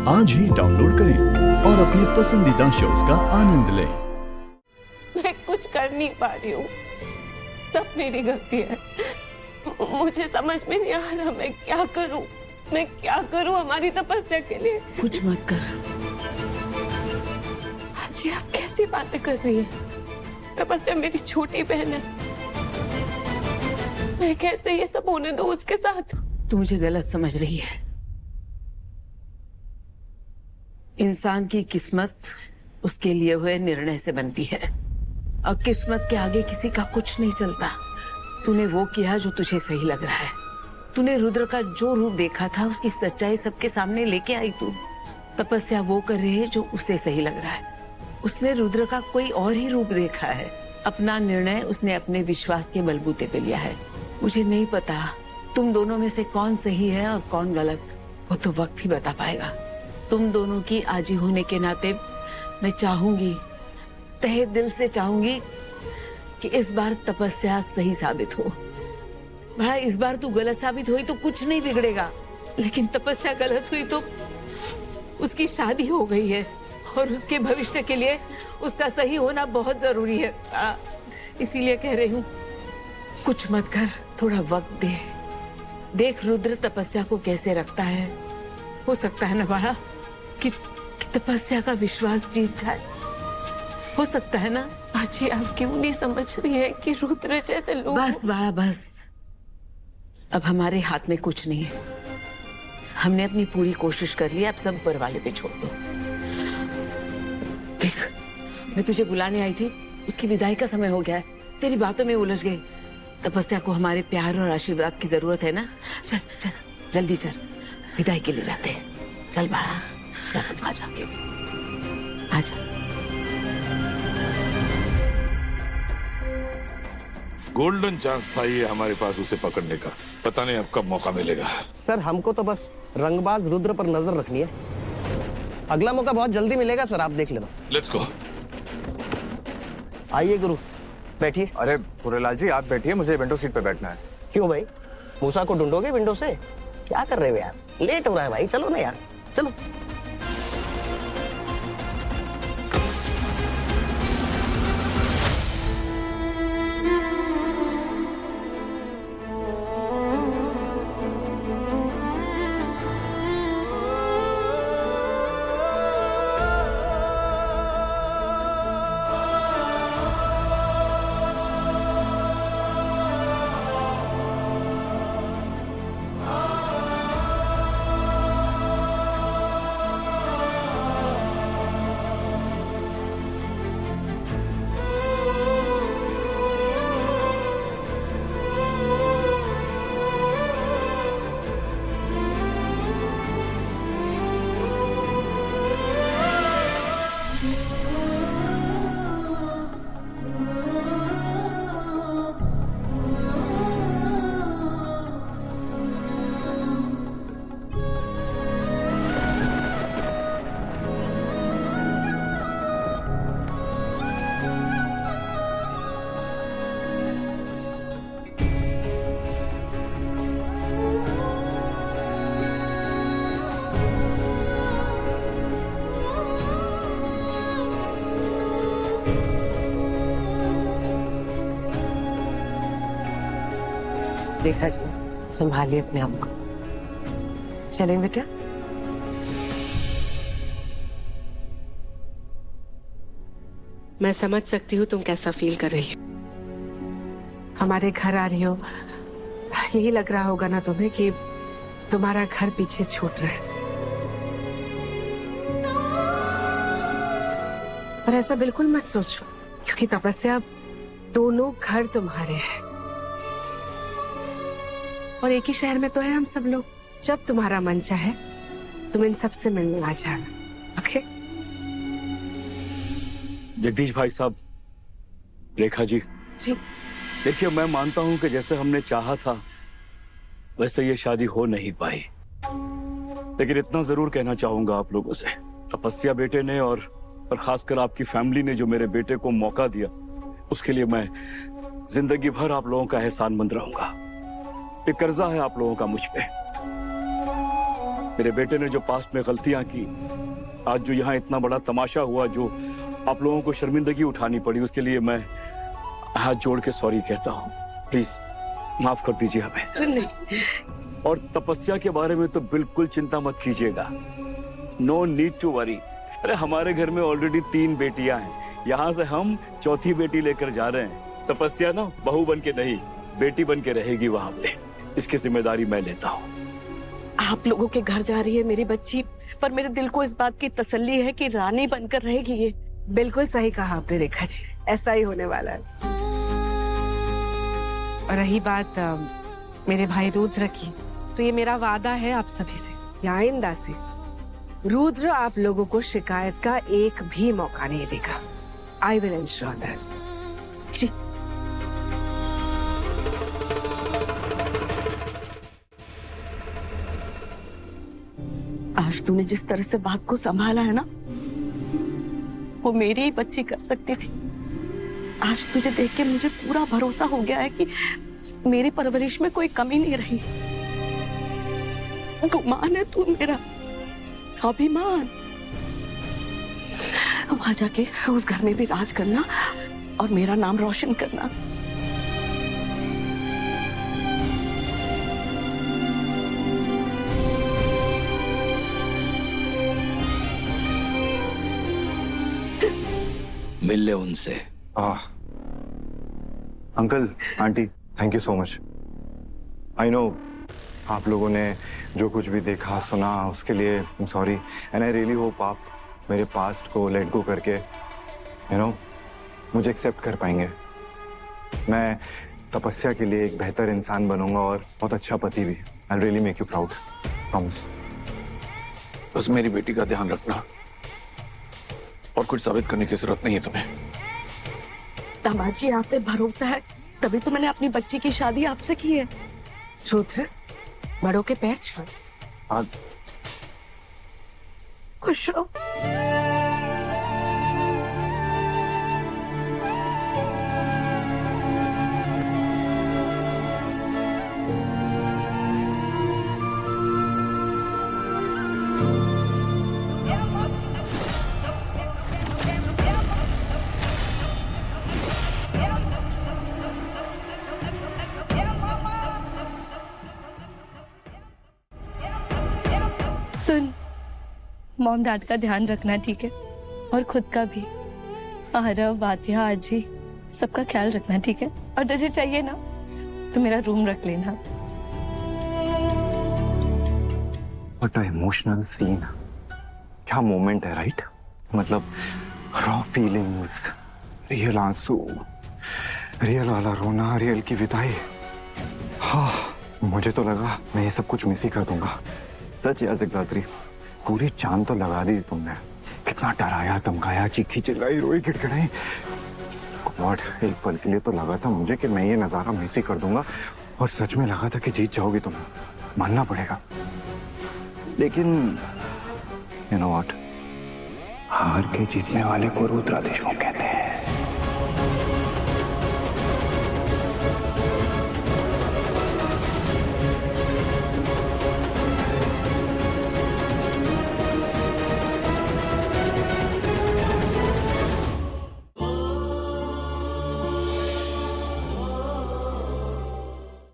आज ही डाउनलोड करें और अपने पसंदीदा शोज का आनंद लें। मैं कुछ कर नहीं पा रही हूँ, सब मेरी गलती है। मुझे समझ में नहीं आ रहा मैं क्या करूँ हमारी तपस्या के लिए। कुछ मत कर। जी आप कैसी बातें कर रही हैं? तपस्या मेरी छोटी बहन है, मैं कैसे ये सब होने दूं उसके साथ? तू मुझे गलत समझ रही है। इंसान की किस्मत उसके लिए हुए निर्णय से बनती है और किस्मत के आगे किसी का कुछ नहीं चलता। तूने वो किया जो तुझे सही लग रहा है। तूने रुद्र का जो रूप देखा था उसकी सच्चाई सबके सामने लेके आई तू। तपस्या वो कर रही है जो उसे सही लग रहा है। उसने रुद्र का कोई और ही रूप देखा है। अपना निर्णय उसने अपने विश्वास के बलबूते पे लिया है। मुझे नहीं पता तुम दोनों में से कौन सही है और कौन गलत, वो तो वक्त ही बता पाएगा। तुम दोनों की आजी होने के नाते मैं चाहूंगी, तहे दिल से चाहूंगी कि इस बार तपस्या सही साबित हो। भाई इस बार तू गलत साबित हुई तो कुछ नहीं बिगड़ेगा, लेकिन तपस्या गलत हुई तो उसकी शादी हो गई है और उसके भविष्य के लिए उसका सही होना बहुत जरूरी है। इसीलिए कह रही हूँ कुछ मत कर, थोड़ा वक्त दे। देख रुद्र तपस्या को कैसे रखता है। हो सकता है ना बाड़ा कि तपस्या का विश्वास जीत जाए। हो सकता है ना। आजी आप क्यों नहीं समझ रही है कि रुद्र जैसे लोग। बस बाड़ा बस, अब हमारे हाथ में कुछ नहीं है। हमने अपनी पूरी कोशिश कर ली, अब सब ऊपर वाले पे छोड़ दो। देख मैं तुझे बुलाने आई थी, उसकी विदाई का समय हो गया है। तेरी बातों में उलझ गई। तपस्या को हमारे प्यार और आशीर्वाद की जरूरत है ना। चल चल जल्दी चल, विदाई के लिए जाते हैं। चल बाड़ा चल, आजा आजा। गोल्डन चांस था ये हमारे पास उसे पकड़ने का। पता नहीं अब कब मौका मिलेगा। सर हमको तो बस रंगबाज रुद्र पर नजर रखनी है। अगला मौका बहुत जल्दी मिलेगा सर, आप देख लेना। Let's go. आइए गुरु, बैठिए। अरे पुरेलाल जी आप बैठिए, मुझे विंडो सीट पे बैठना है। क्यों भाई, मूसा को ढूंढोगे विंडो से? क्या कर रहे हो यार, लेट हो रहा है भाई। चलो ना यार, चलो। देखा जी, संभालिए अपने आप को। चलें बेटा। मैं समझ सकती हूँ तुम कैसा फील कर रही हो। हमारे घर आ रही हो, यही लग रहा होगा ना तुम्हें कि तुम्हारा घर पीछे छूट रहा है। पर ऐसा बिल्कुल मत सोचो, क्योंकि तपस्या दोनों घर तुम्हारे हैं और एक ही शहर में तो है हम सब लोग। जब तुम्हारा मन चाहे तुम इन सबसे मिलने आ जाना। ओके? जगदीश भाई साहब, रेखा जी जी। देखिए मैं मानता हूं कि जैसे हमने चाहा था वैसे ये शादी हो नहीं पाई, लेकिन इतना जरूर कहना चाहूंगा आप लोगों से, तपस्या बेटे ने और खासकर आपकी फैमिली ने जो मेरे बेटे को मौका दिया उसके लिए मैं जिंदगी भर आप लोगों का एहसानमंद रहूंगा। एक कर्जा है आप लोगों का मुझ पे। मेरे बेटे ने जो पास्ट में गलतियां की, आज जो यहाँ इतना बड़ा तमाशा हुआ, जो आप लोगों को शर्मिंदगी उठानी पड़ी, उसके लिए मैं हाथ जोड़ के सॉरी कहता हूँ। प्लीज माफ कर दीजिए हमें। और तपस्या के बारे में तो बिल्कुल चिंता मत कीजिएगा। No need to worry. अरे हमारे घर में ऑलरेडी 3 बेटियां हैं, यहाँ से हम चौथी बेटी लेकर जा रहे हैं। तपस्या ना बहू बन के नहीं, बेटी बन के रहेगी वहां पे। इसकी जिम्मेदारी मैं लेता हूँ। आप लोगों के घर जा रही है मेरी बच्ची, पर मेरे दिल को इस बात की तसल्ली है कि रानी बनकर रहेगी ये। बिल्कुल सही कहा आपने रेखा जी, ऐसा ही होने वाला है। और रही बात मेरे भाई रुद्र की, तो ये मेरा वादा है आप सभी से, या आइंदा से रुद्र आप लोगों को शिकायत का एक भी मौका नहीं देगा। I will ensure that. जी आज तूने जिस तरह से बात को संभाला है ना, वो मेरी ही बच्ची कर सकती थी। आज तुझे देख के मुझे पूरा भरोसा हो गया है कि मेरी परवरिश में कोई कमी नहीं रही। गुमान है तू मेरा, अभिमान। वहां जाके उस घर में भी राज करना और मेरा नाम रोशन करना। मिल ले उनसे। Uncle aunty, thank you so much. I know आप लोगों ने जो कुछ भी देखा सुना उसके लिए sorry, and I really hope आप मेरे पास्ट को लेट गो करके मुझे एक्सेप्ट कर पाएंगे। मैं तपस्या के लिए एक बेहतर इंसान बनूंगा और बहुत अच्छा पति भी। I really make you proud, promise. बस मेरी बेटी का ध्यान रखना, और कुछ साबित करने की जरूरत नहीं है तुम्हें। दामाद जी आप पे भरोसा है, तभी तो मैंने अपनी बच्ची की शादी आपसे की है। रुद्र, बड़ों के पैर छू। खुश रहो। सुन, मॉम डैड का ध्यान रखना, ठीक है? और खुद का भी। आरव, वातिया, आजी, सबका ख्याल रखना, ठीक है? और तुझे चाहिए ना तो मेरा रूम रख लेना। What a emotional scene. क्या मोमेंट है, राइट? मतलब रॉ फीलिंग्स, रियल आंसू, रियल वाला रोना, रियल की विदाई। हाँ, मुझे तो लगा मैं ये सब कुछ मिस ही कर दूंगा। सच यार जगदात्री, पूरी जान तो लगा दी तुमने। कितना डराया, धमकाया, चीखी चिल्लाई, रोई, गिड़गिड़ाई। गॉड, एक पल के लिए तो लगा था मुझे कि मैं ये नजारा मिस ही कर दूंगा, और सच में लगा था कि जीत जाओगी तुम, मानना पड़ेगा। लेकिन यू नो व्हाट, हार के जीतने वाले को रुद्रा देशमुख कहते हैं।